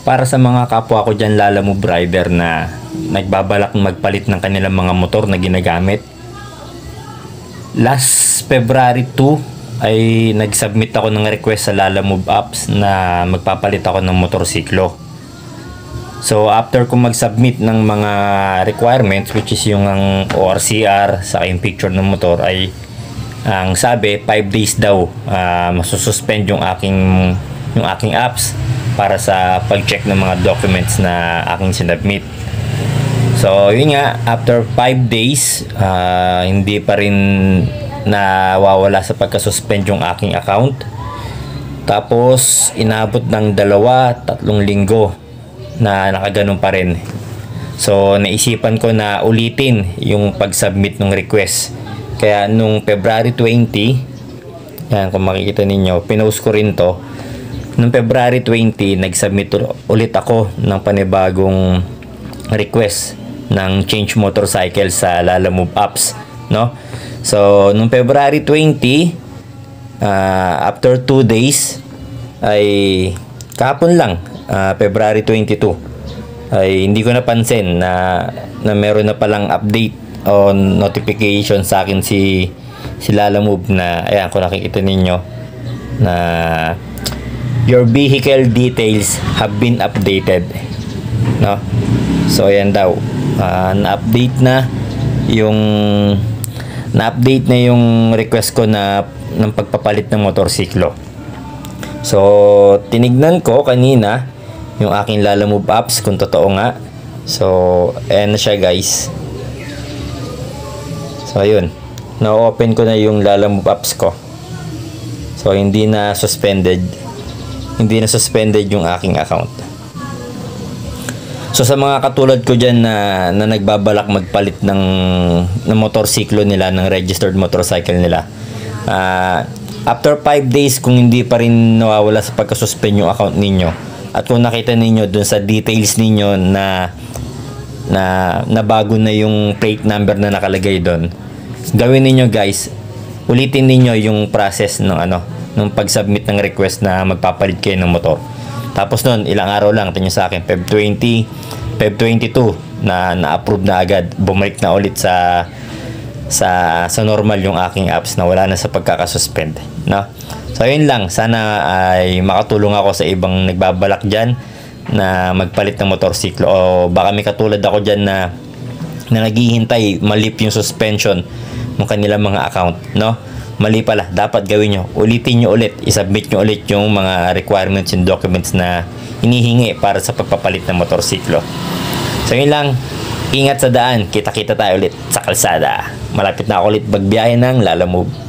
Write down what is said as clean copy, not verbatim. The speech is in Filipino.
Para sa mga kapwa ko dyan Lalamove rider na nagbabalak magpalit ng kanilang mga motor na ginagamit. Last February 2 ay nag-submit ako ng request sa Lalamove apps na magpapalit ako ng motorsiklo. So after ko mag-submit ng mga requirements, which is yung ang ORCR sa yung picture ng motor, ay ang sabi 5 days daw masususpend yung aking apps para sa pag-check ng mga documents na aking sinubmit. So yun nga, after 5 days hindi pa rin nawawala sa pagka-suspend yung aking account. Tapos inabot ng 2-3 linggo na nakaganon pa rin. So naisipan ko na ulitin yung pag-submit ng request. Kaya nung February 20, yan kung makikita ninyo, pinost ko rin to. Nung February 20, nag-submit ulit ako ng panibagong request ng change motorcycle sa Lalamove apps, no? So nung February 20, after 2 days, ay kahapon lang, February 22, ay hindi ko napansin na meron na palang update o notification sa akin si Lalamove na, ayan, kung nakikita ninyo, na your vehicle details have been updated, no? So ayan daw, na-update na yung request ko na ng pagpapalit ng motorsiklo. So tinignan ko kanina yung aking Lalamove apps kung totoo nga. So ayan na siya, guys. So ayun, na-open ko na yung Lalamove apps ko. So hindi na suspended yung aking account. So sa mga katulad ko dyan na nagbabalak magpalit ng motorsiklo nila, ng registered motorcycle nila, after 5 days kung hindi pa rin nawawala sa pagkasuspend yung account ninyo, at kung nakita ninyo dun sa details ninyo na bago na yung plate number na nakalagay doon, gawin ninyo, guys, ulitin ninyo yung process ng pag-submit ng request na magpapalit kayo ng motor. Tapos nun, ilang araw lang, tingnan sa akin, Feb 22 na-approve na agad, bumalik na ulit sa normal yung aking apps, na wala na sa pagkakasuspend, no? So yun lang, sana ay makatulong ako sa ibang nagbabalak dyan na magpalit ng motorsiklo, o baka may katulad ako dyan na naghihintay malip yung suspension ng kanilang mga account, no? Mali pala, dapat gawin nyo, ulitin nyo ulit, isubmit nyo ulit yung mga requirements and documents na hinihingi para sa pagpapalit ng motorsiklo. So yun lang, ingat sa daan, kita-kita tayo ulit sa kalsada. Malapit na ako ulit magbiyahe ng Lalamove.